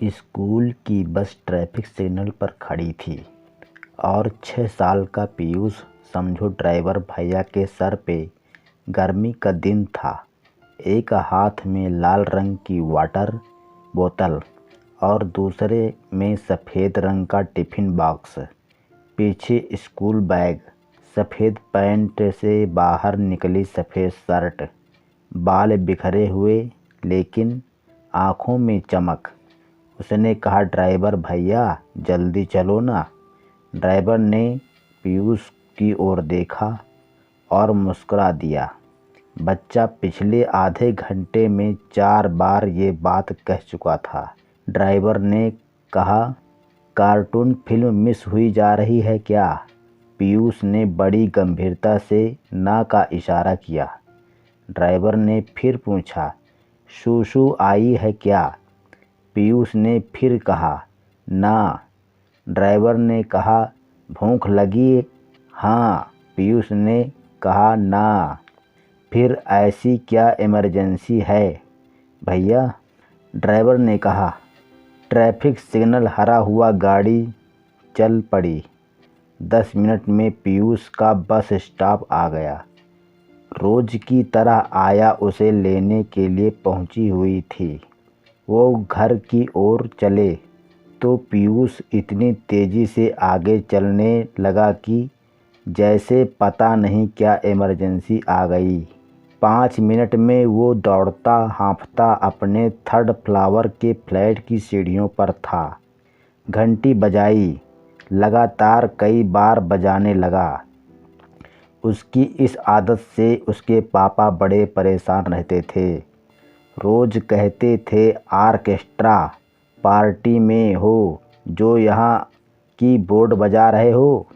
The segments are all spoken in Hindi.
स्कूल की बस ट्रैफिक सिग्नल पर खड़ी थी और 6 साल का पीयूष समझो ड्राइवर भैया के सर पे गर्मी का दिन था। एक हाथ में लाल रंग की वाटर बोतल और दूसरे में सफ़ेद रंग का टिफ़िन बॉक्स। पीछे स्कूल बैग, सफ़ेद पैंट से बाहर निकली सफ़ेद शर्ट, बाल बिखरे हुए लेकिन आँखों में चमक। उसने कहा, ड्राइवर भैया जल्दी चलो ना। ड्राइवर ने पीयूष की ओर देखा और मुस्कुरा दिया। बच्चा पिछले आधे घंटे में 4 बार ये बात कह चुका था। ड्राइवर ने कहा, कार्टून फिल्म मिस हुई जा रही है क्या? पीयूष ने बड़ी गंभीरता से ना का इशारा किया। ड्राइवर ने फिर पूछा, शूशू आई है क्या? पीयूष ने फिर कहा, ना। ड्राइवर ने कहा, भूख लगी? हाँ। पीयूष ने कहा, ना। फिर ऐसी क्या इमरजेंसी है भैया? ड्राइवर ने कहा। ट्रैफिक सिग्नल हरा हुआ, गाड़ी चल पड़ी। 10 मिनट में पीयूष का बस स्टॉप आ गया। रोज की तरह आया उसे लेने के लिए पहुंची हुई थी। वो घर की ओर चले तो पीयूष इतनी तेज़ी से आगे चलने लगा कि जैसे पता नहीं क्या इमरजेंसी आ गई। 5 मिनट में वो दौड़ता हाँफता अपने 3rd फ्लोर के फ्लैट की सीढ़ियों पर था। घंटी बजाई, लगातार कई बार बजाने लगा। उसकी इस आदत से उसके पापा बड़े परेशान रहते थे। रोज़ कहते थे, आर्केस्ट्रा पार्टी में हो जो यहाँ की बोर्ड बजा रहे हो।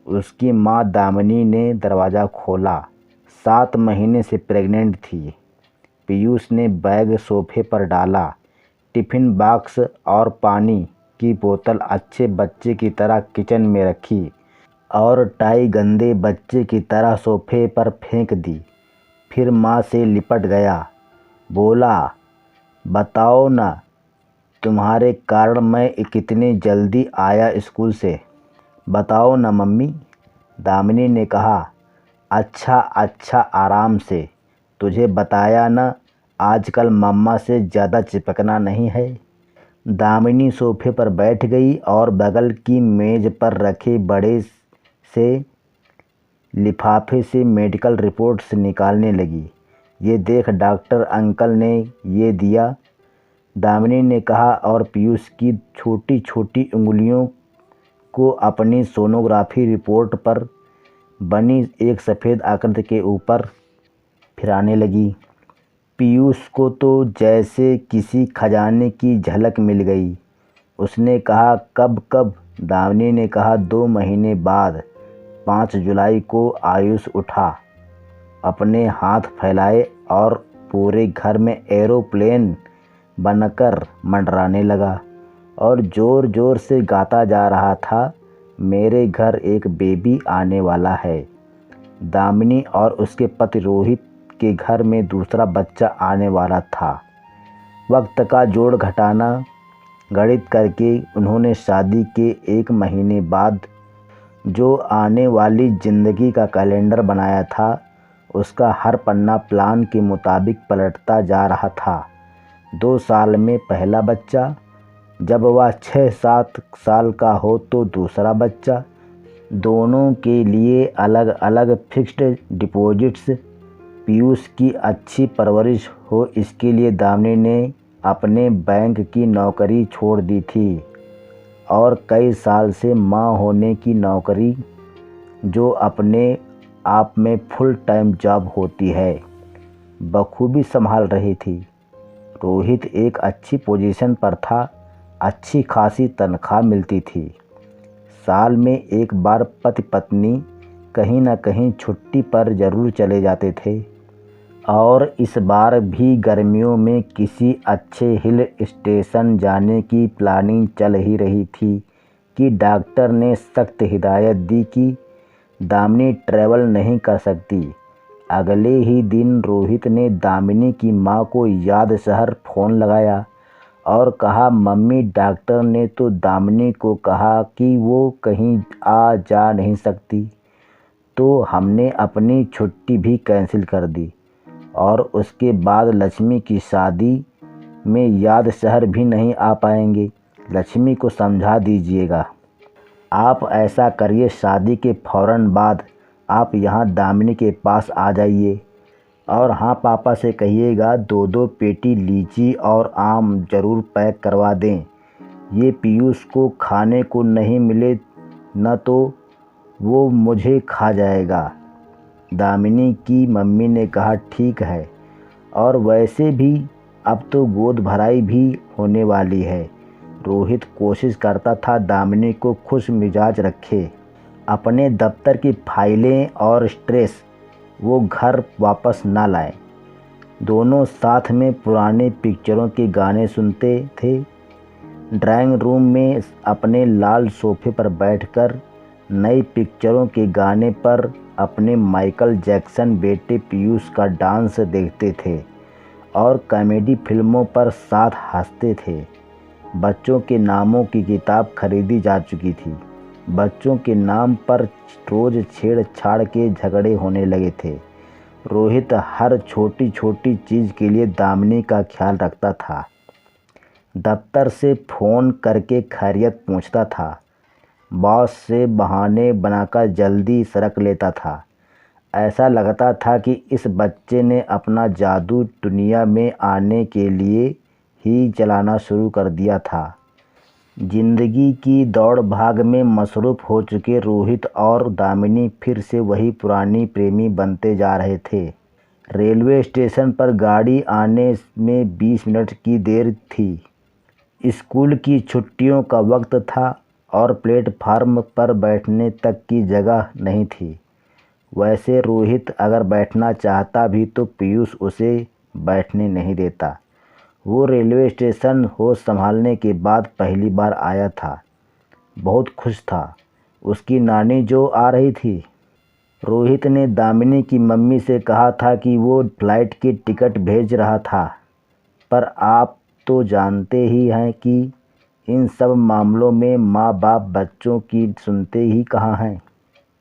उसकी माँ दामिनी ने दरवाज़ा खोला। 7 महीने से प्रेग्नेंट थी। पीयूष ने बैग सोफे पर डाला। टिफ़िन बॉक्स और पानी की बोतल अच्छे बच्चे की तरह किचन में रखी और टाई गंदे बच्चे की तरह सोफे पर फेंक दी। फिर माँ से लिपट गया। बोला, बताओ ना, तुम्हारे कारण मैं कितनी जल्दी आया स्कूल से। बताओ ना मम्मी। दामिनी ने कहा, अच्छा आराम से। तुझे बताया ना, आजकल मम्मा से ज़्यादा चिपकना नहीं है। दामिनी सोफे पर बैठ गई और बगल की मेज़ पर रखे बड़े से लिफाफे से मेडिकल रिपोर्ट्स निकालने लगी। ये देख, डॉक्टर अंकल ने ये दिया, दामिनी ने कहा और पीयूष की छोटी छोटी उंगलियों को अपनी सोनोग्राफी रिपोर्ट पर बनी एक सफ़ेद आकृति के ऊपर फिराने लगी। पीयूष को तो जैसे किसी खजाने की झलक मिल गई। उसने कहा, कब? दामिनी ने कहा, 2 महीने बाद। 5 जुलाई को आयुष उठा, अपने हाथ फैलाए और पूरे घर में एरोप्लेन बनकर मंडराने लगा और ज़ोर ज़ोर से गाता जा रहा था, मेरे घर एक बेबी आने वाला है। दामिनी और उसके पति रोहित के घर में दूसरा बच्चा आने वाला था। वक्त का जोड़ घटाना गणित करके उन्होंने शादी के 1 महीने बाद जो आने वाली ज़िंदगी का कैलेंडर बनाया था, उसका हर पन्ना प्लान के मुताबिक पलटता जा रहा था। 2 साल में पहला बच्चा, जब वह 6-7 साल का हो तो दूसरा बच्चा। दोनों के लिए अलग अलग फिक्स्ड डिपॉजिट्स। पीयूष की अच्छी परवरिश हो, इसके लिए दामिनी ने अपने बैंक की नौकरी छोड़ दी थी और कई साल से माँ होने की नौकरी, जो अपने आप में फुल टाइम जॉब होती है, बखूबी संभाल रही थी। रोहित एक अच्छी पोजीशन पर था, अच्छी खासी तनख्वाह मिलती थी। साल में एक बार पति पत्नी कहीं ना कहीं छुट्टी पर ज़रूर चले जाते थे और इस बार भी गर्मियों में किसी अच्छे हिल स्टेशन जाने की प्लानिंग चल ही रही थी कि डॉक्टर ने सख्त हिदायत दी कि दामिनी ट्रैवल नहीं कर सकती। अगले ही दिन रोहित ने दामिनी की माँ को याद शहर फ़ोन लगाया और कहा, मम्मी डॉक्टर ने तो दामिनी को कहा कि वो कहीं आ जा नहीं सकती, तो हमने अपनी छुट्टी भी कैंसिल कर दी और उसके बाद लक्ष्मी की शादी में याद शहर भी नहीं आ पाएंगे। लक्ष्मी को समझा दीजिएगा। आप ऐसा करिए, शादी के फ़ौरन बाद आप यहाँ दामिनी के पास आ जाइए और हाँ, पापा से कहिएगा 2-2 पेटी लीची और आम ज़रूर पैक करवा दें। ये पीयूष को खाने को नहीं मिले न तो वो मुझे खा जाएगा। दामिनी की मम्मी ने कहा, ठीक है, और वैसे भी अब तो गोद भराई भी होने वाली है। रोहित कोशिश करता था दामिनी को खुश मिजाज रखे। अपने दफ्तर की फाइलें और स्ट्रेस वो घर वापस ना लाए। दोनों साथ में पुराने पिक्चरों के गाने सुनते थे। ड्राइंग रूम में अपने लाल सोफे पर बैठकर नई पिक्चरों के गाने पर अपने माइकल जैक्सन बेटे पीयूष का डांस देखते थे और कॉमेडी फिल्मों पर साथ हंसते थे। बच्चों के नामों की किताब खरीदी जा चुकी थी। बच्चों के नाम पर रोज़ छेड़छाड़ के झगड़े होने लगे थे। रोहित हर छोटी छोटी चीज़ के लिए दामिनी का ख्याल रखता था। दफ्तर से फ़ोन करके खैरियत पूछता था। बॉस से बहाने बनाकर जल्दी सरक लेता था। ऐसा लगता था कि इस बच्चे ने अपना जादू दुनिया में आने के लिए ही चलाना शुरू कर दिया था। जिंदगी की दौड़ भाग में मसरूफ़ हो चुके रोहित और दामिनी फिर से वही पुरानी प्रेमी बनते जा रहे थे। रेलवे स्टेशन पर गाड़ी आने में 20 मिनट की देर थी। स्कूल की छुट्टियों का वक्त था और प्लेटफार्म पर बैठने तक की जगह नहीं थी। वैसे रोहित अगर बैठना चाहता भी तो पीयूष उसे बैठने नहीं देता। वो रेलवे स्टेशन होश संभालने के बाद पहली बार आया था। बहुत खुश था। उसकी नानी जो आ रही थी। रोहित ने दामिनी की मम्मी से कहा था कि वो फ्लाइट की टिकट भेज रहा था, पर आप तो जानते ही हैं कि इन सब मामलों में माँ बाप बच्चों की सुनते ही कहाँ हैं।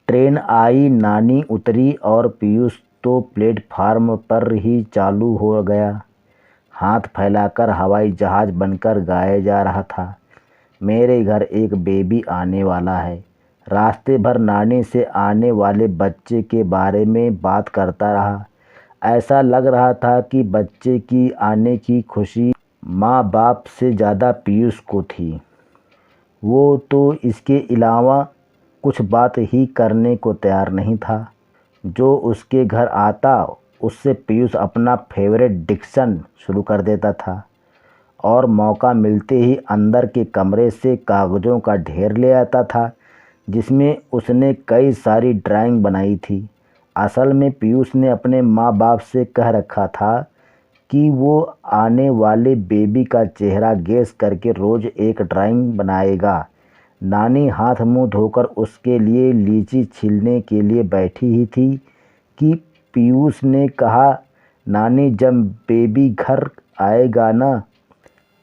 ट्रेन आई, नानी उतरी और पीयूष तो प्लेटफार्म पर ही चालू हो गया। हाथ फैलाकर हवाई जहाज़ बनकर गाया जा रहा था, मेरे घर एक बेबी आने वाला है। रास्ते भर नानी से आने वाले बच्चे के बारे में बात करता रहा। ऐसा लग रहा था कि बच्चे की आने की खुशी माँ बाप से ज़्यादा पीयूष को थी। वो तो इसके अलावा कुछ बात ही करने को तैयार नहीं था। जो उसके घर आता उससे पीयूष अपना फेवरेट डिक्शन शुरू कर देता था और मौका मिलते ही अंदर के कमरे से कागज़ों का ढेर ले आता था जिसमें उसने कई सारी ड्राइंग बनाई थी। असल में पीयूष ने अपने माँ बाप से कह रखा था कि वो आने वाले बेबी का चेहरा गेस करके रोज़ एक ड्राइंग बनाएगा। नानी हाथ मुंह धोकर उसके लिए लीची छीलने के लिए बैठी ही थी कि पीयूष ने कहा, नानी जब बेबी घर आएगा ना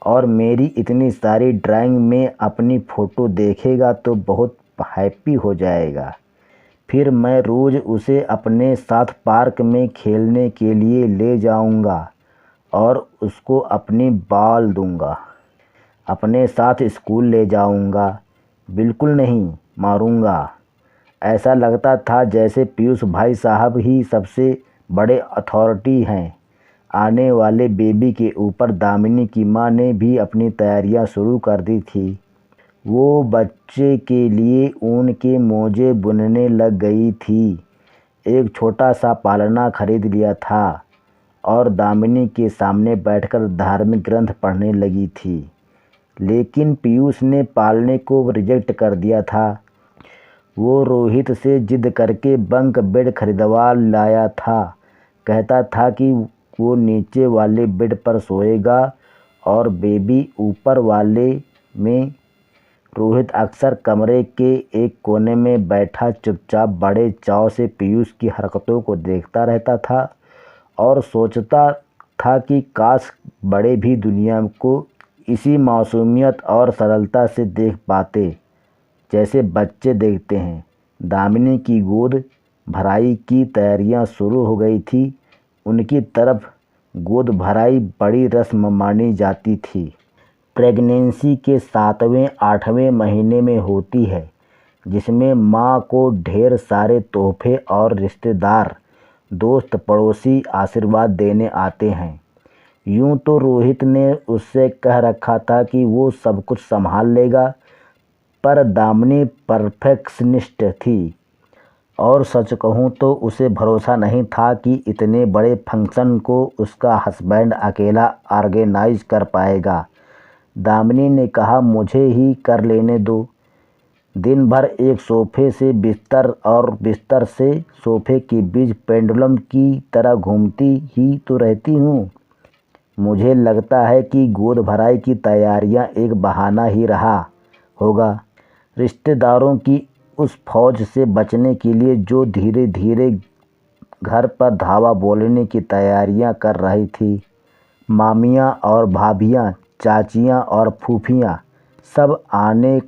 और मेरी इतनी सारी ड्राइंग में अपनी फ़ोटो देखेगा तो बहुत हैप्पी हो जाएगा। फिर मैं रोज़ उसे अपने साथ पार्क में खेलने के लिए ले जाऊंगा और उसको अपनी बॉल दूंगा। अपने साथ स्कूल ले जाऊंगा, बिल्कुल नहीं मारूंगा। ऐसा लगता था जैसे पीयूष भाई साहब ही सबसे बड़े अथॉरिटी हैं। आने वाले बेबी के ऊपर दामिनी की माँ ने भी अपनी तैयारियां शुरू कर दी थी। वो बच्चे के लिए ऊन के मोजे बुनने लग गई थी। एक छोटा सा पालना खरीद लिया था और दामिनी के सामने बैठकर धार्मिक ग्रंथ पढ़ने लगी थी। लेकिन पीयूष ने पालने को रिजेक्ट कर दिया था। वो रोहित से जिद करके बंक बेड खरीदवा लाया था। कहता था कि वो नीचे वाले बेड पर सोएगा और बेबी ऊपर वाले में। रोहित अक्सर कमरे के एक कोने में बैठा चुपचाप बड़े चाव से पीयूष की हरकतों को देखता रहता था और सोचता था कि काश बड़े भी दुनिया को इसी मासूमियत और सरलता से देख पाते जैसे बच्चे देखते हैं। दामिनी की गोद भराई की तैयारियां शुरू हो गई थी। उनकी तरफ गोद भराई बड़ी रस्म मानी जाती थी। प्रेगनेंसी के 7वें-8वें महीने में होती है, जिसमें माँ को ढेर सारे तोहफे और रिश्तेदार, दोस्त पड़ोसी आशीर्वाद देने आते हैं। यूं तो रोहित ने उससे कह रखा था कि वो सब कुछ संभाल लेगा, पर दामिनी परफेक्शनिस्ट थी और सच कहूँ तो उसे भरोसा नहीं था कि इतने बड़े फंक्शन को उसका हस्बैंड अकेला ऑर्गेनाइज कर पाएगा। दामिनी ने कहा, मुझे ही कर लेने दो। दिन भर एक सोफे से बिस्तर और बिस्तर से सोफे के बीच पेंडुलम की तरह घूमती ही तो रहती हूँ। मुझे लगता है कि गोद भराई की तैयारियां एक बहाना ही रहा होगा, रिश्तेदारों की उस फौज से बचने के लिए जो धीरे धीरे घर पर धावा बोलने की तैयारियां कर रही थी। मामियां और भाभियां, चाचियां और फूफियां सब आने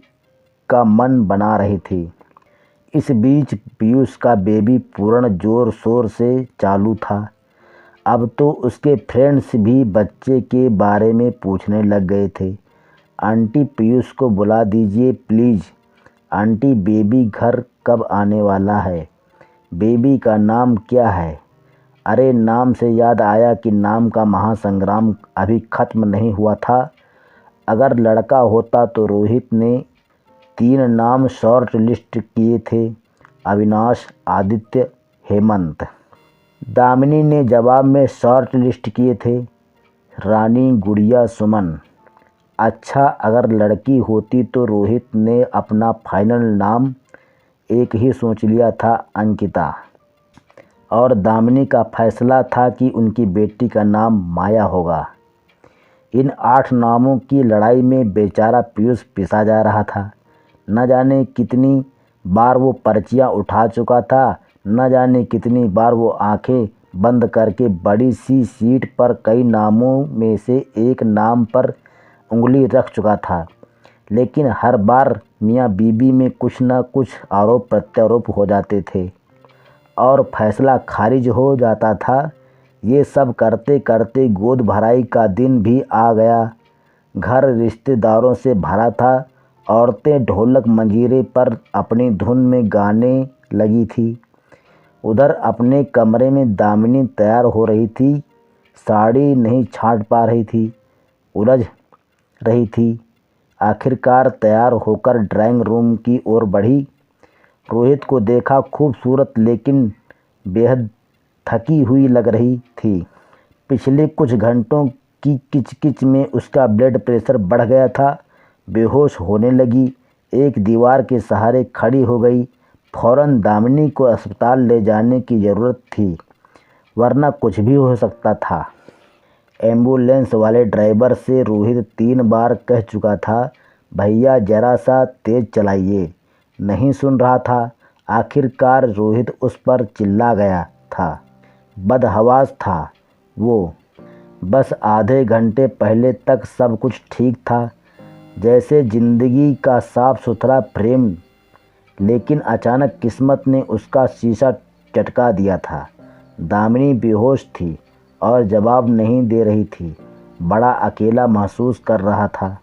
का मन बना रही थी। इस बीच पीयूष का बेबी पूर्ण जोर शोर से चालू था। अब तो उसके फ्रेंड्स भी बच्चे के बारे में पूछने लग गए थे। आंटी पीयूष को बुला दीजिए प्लीज़। आंटी बेबी घर कब आने वाला है? बेबी का नाम क्या है? अरे नाम से याद आया कि नाम का महासंग्राम अभी ख़त्म नहीं हुआ था। अगर लड़का होता तो रोहित ने 3 नाम शॉर्ट लिस्ट किए थे, अविनाश, आदित्य, हेमंत। दामिनी ने जवाब में शॉर्ट लिस्ट किए थे, रानी, गुड़िया, सुमन। अच्छा अगर लड़की होती तो रोहित ने अपना फाइनल नाम एक ही सोच लिया था, अंकिता। और दामिनी का फैसला था कि उनकी बेटी का नाम माया होगा। इन 8 नामों की लड़ाई में बेचारा पीयूष पिसा जा रहा था। न जाने कितनी बार वो पर्चियाँ उठा चुका था, न जाने कितनी बार वो आंखें बंद करके बड़ी सी सीट पर कई नामों में से एक नाम पर उंगली रख चुका था, लेकिन हर बार मियाँ बीबी में कुछ न कुछ आरोप प्रत्यारोप हो जाते थे और फैसला खारिज हो जाता था। ये सब करते करते गोद भराई का दिन भी आ गया। घर रिश्तेदारों से भरा था। औरतें ढोलक मंजीरे पर अपनी धुन में गाने लगी थी। उधर अपने कमरे में दामिनी तैयार हो रही थी। साड़ी नहीं छांट पा रही थी, उलझ रही थी। आखिरकार तैयार होकर ड्राइंग रूम की ओर बढ़ी। रोहित को देखा, खूबसूरत लेकिन बेहद थकी हुई लग रही थी। पिछले कुछ घंटों की किचकिच में उसका ब्लड प्रेशर बढ़ गया था। बेहोश होने लगी। एक दीवार के सहारे खड़ी हो गई। फौरन दामिनी को अस्पताल ले जाने की ज़रूरत थी, वरना कुछ भी हो सकता था। एम्बुलेंस वाले ड्राइवर से रोहित 3 बार कह चुका था, भैया ज़रा सा तेज़ चलाइए। नहीं सुन रहा था। आखिरकार रोहित उस पर चिल्ला गया था। बदहवास था वो। बस आधे घंटे पहले तक सब कुछ ठीक था, जैसे ज़िंदगी का साफ सुथरा फ्रेम, लेकिन अचानक किस्मत ने उसका शीशा चटका दिया था। दामिनी बेहोश थी और जवाब नहीं दे रही थी। बड़ा अकेला महसूस कर रहा था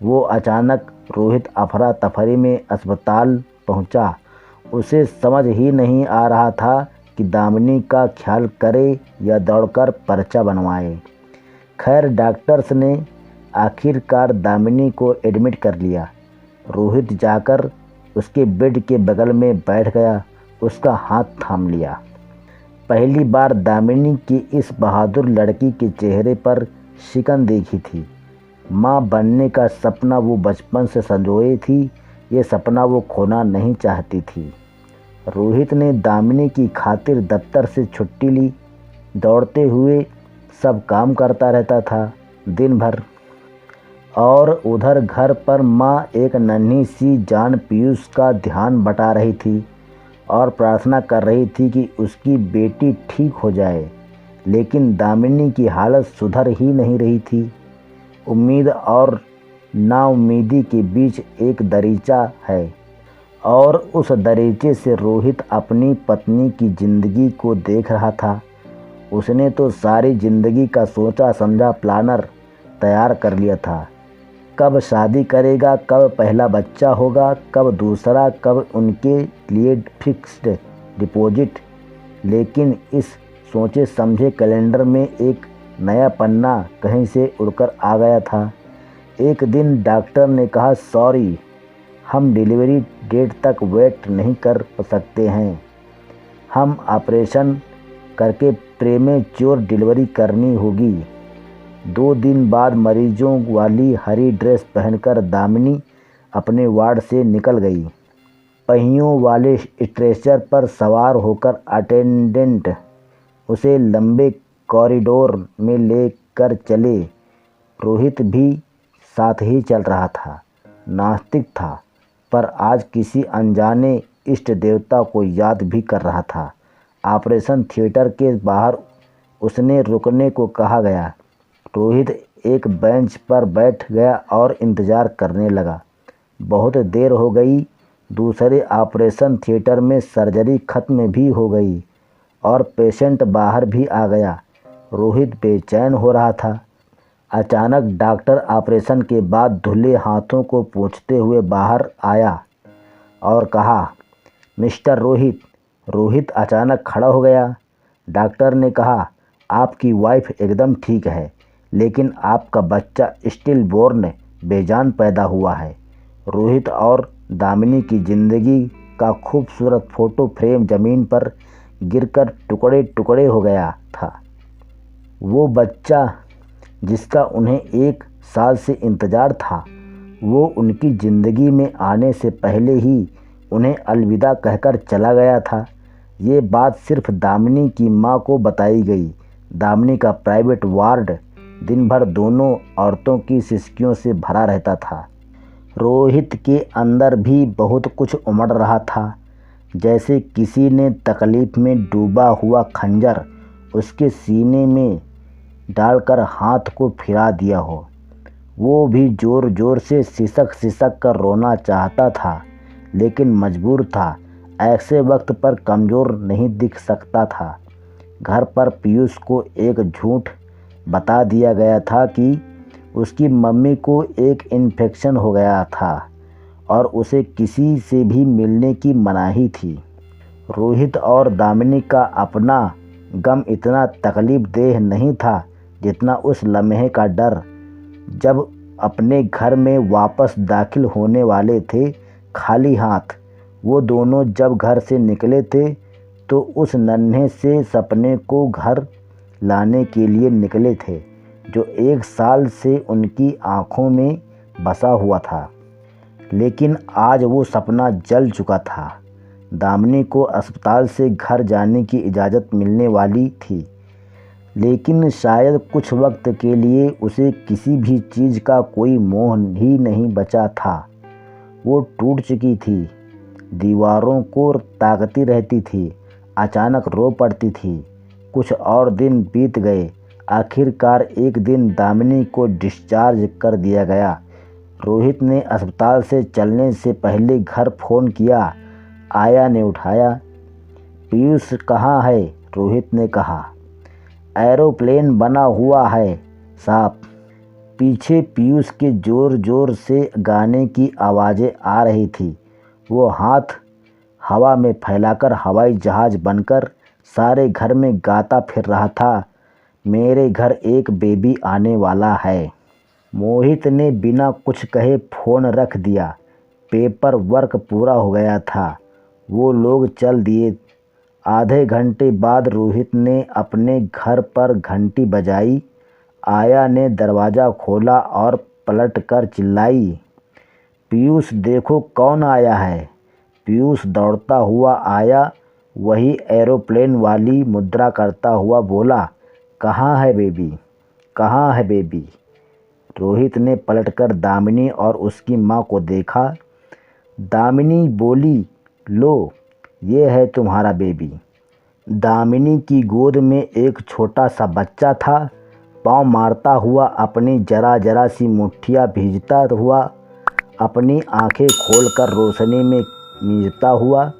वो। अचानक रोहित अफरा तफरी में अस्पताल पहुंचा। उसे समझ ही नहीं आ रहा था कि दामिनी का ख्याल करे या दौड़कर पर्चा बनवाए। खैर डॉक्टर्स ने आखिरकार दामिनी को एडमिट कर लिया। रोहित जाकर उसके बेड के बगल में बैठ गया, उसका हाथ थाम लिया। पहली बार दामिनी की इस बहादुर लड़की के चेहरे पर शिकन देखी थी। माँ बनने का सपना वो बचपन से संजोए थी। ये सपना वो खोना नहीं चाहती थी। रोहित ने दामिनी की खातिर दफ्तर से छुट्टी ली। दौड़ते हुए सब काम करता रहता था दिन भर। और उधर घर पर माँ एक नन्ही सी जान पीयूष का ध्यान बटा रही थी और प्रार्थना कर रही थी कि उसकी बेटी ठीक हो जाए। लेकिन दामिनी की हालत सुधर ही नहीं रही थी। उम्मीद और नाउम्मीदी के बीच एक दरीचा है और उस दरीचे से रोहित अपनी पत्नी की ज़िंदगी को देख रहा था। उसने तो सारी ज़िंदगी का सोचा समझा प्लानर तैयार कर लिया था। कब शादी करेगा, कब पहला बच्चा होगा, कब दूसरा, कब उनके लिए फिक्स्ड डिपॉजिट। लेकिन इस सोचे समझे कैलेंडर में एक नया पन्ना कहीं से उड़कर आ गया था। एक दिन डॉक्टर ने कहा, सॉरी, हम डिलीवरी डेट तक वेट नहीं कर सकते हैं। हम ऑपरेशन करके प्रीमेच्योर डिलीवरी करनी होगी। 2 दिन बाद मरीजों वाली हरी ड्रेस पहनकर दामिनी अपने वार्ड से निकल गई। पहियों वाले स्ट्रेचर पर सवार होकर अटेंडेंट उसे लंबे कॉरिडोर में लेकर चले। रोहित भी साथ ही चल रहा था। नास्तिक था, पर आज किसी अनजाने इष्ट देवता को याद भी कर रहा था। ऑपरेशन थिएटर के बाहर उसने रुकने को कहा गया। रोहित एक बेंच पर बैठ गया और इंतज़ार करने लगा। बहुत देर हो गई। दूसरे ऑपरेशन थिएटर में सर्जरी खत्म भी हो गई और पेशेंट बाहर भी आ गया। रोहित बेचैन हो रहा था। अचानक डॉक्टर ऑपरेशन के बाद धुले हाथों को पोंछते हुए बाहर आया और कहा, मिस्टर रोहित। रोहित अचानक खड़ा हो गया। डॉक्टर ने कहा, आपकी वाइफ एकदम ठीक है, लेकिन आपका बच्चा स्टिल बोर्न बेजान पैदा हुआ है। रोहित और दामिनी की ज़िंदगी का खूबसूरत फ़ोटो फ्रेम ज़मीन पर गिरकर टुकड़े टुकड़े हो गया था। वो बच्चा जिसका उन्हें 1 साल से इंतज़ार था, वो उनकी ज़िंदगी में आने से पहले ही उन्हें अलविदा कहकर चला गया था। ये बात सिर्फ दामिनी की माँ को बताई गई। दामिनी का प्राइवेट वार्ड दिन भर दोनों औरतों की सिसकियों से भरा रहता था। रोहित के अंदर भी बहुत कुछ उमड़ रहा था, जैसे किसी ने तकलीफ़ में डूबा हुआ खंजर उसके सीने में डालकर हाथ को फिरा दिया हो। वो भी ज़ोर ज़ोर से सिसक सिसक कर रोना चाहता था, लेकिन मजबूर था। ऐसे वक्त पर कमज़ोर नहीं दिख सकता था। घर पर पीयूष को एक झूठ बता दिया गया था कि उसकी मम्मी को एक इन्फेक्शन हो गया था और उसे किसी से भी मिलने की मनाही थी। रोहित और दामिनी का अपना गम इतना तकलीफ़देह नहीं था जितना उस लम्हे का डर जब अपने घर में वापस दाखिल होने वाले थे खाली हाथ। वो दोनों जब घर से निकले थे तो उस नन्हे से सपने को घर लाने के लिए निकले थे, जो 1 साल से उनकी आँखों में बसा हुआ था। लेकिन आज वो सपना जल चुका था। दामिनी को अस्पताल से घर जाने की इजाज़त मिलने वाली थी, लेकिन शायद कुछ वक्त के लिए उसे किसी भी चीज़ का कोई मोह ही नहीं बचा था। वो टूट चुकी थी, दीवारों को ताकती रहती थी, अचानक रो पड़ती थी। कुछ और दिन बीत गए। आखिरकार एक दिन दामिनी को डिस्चार्ज कर दिया गया। रोहित ने अस्पताल से चलने से पहले घर फ़ोन किया। आया ने उठाया। पीयूष कहाँ है? रोहित ने कहा। एरोप्लेन बना हुआ है साहब। पीछे पीयूष के ज़ोर ज़ोर से गाने की आवाज़ें आ रही थी। वो हाथ हवा में फैलाकर हवाई जहाज़ बनकर सारे घर में गाता फिर रहा था, मेरे घर एक बेबी आने वाला है। मोहित ने बिना कुछ कहे फ़ोन रख दिया। पेपर वर्क पूरा हो गया था। वो लोग चल दिए। आधे घंटे बाद रोहित ने अपने घर पर घंटी बजाई। आया ने दरवाज़ा खोला और पलट कर चिल्लाई, पीयूष देखो कौन आया है। पीयूष दौड़ता हुआ आया। वही एरोप्लेन वाली मुद्रा करता हुआ बोला, कहाँ है बेबी, कहाँ है बेबी। रोहित ने पलटकर दामिनी और उसकी माँ को देखा। दामिनी बोली, लो ये है तुम्हारा बेबी। दामिनी की गोद में एक छोटा सा बच्चा था। पाँव मारता हुआ, अपनी जरा जरा सी मुट्ठियाँ भींजता हुआ, अपनी आंखें खोलकर रोशनी में मींचता हुआ।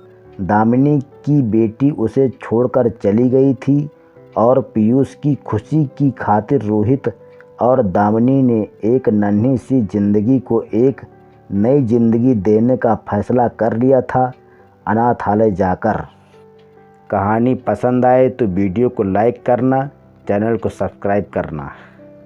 दामिनी की बेटी उसे छोड़कर चली गई थी और पीयूष की खुशी की खातिर रोहित और दामिनी ने एक नन्ही सी जिंदगी को एक नई जिंदगी देने का फैसला कर लिया था अनाथालय जाकर। कहानी पसंद आए तो वीडियो को लाइक करना, चैनल को सब्सक्राइब करना।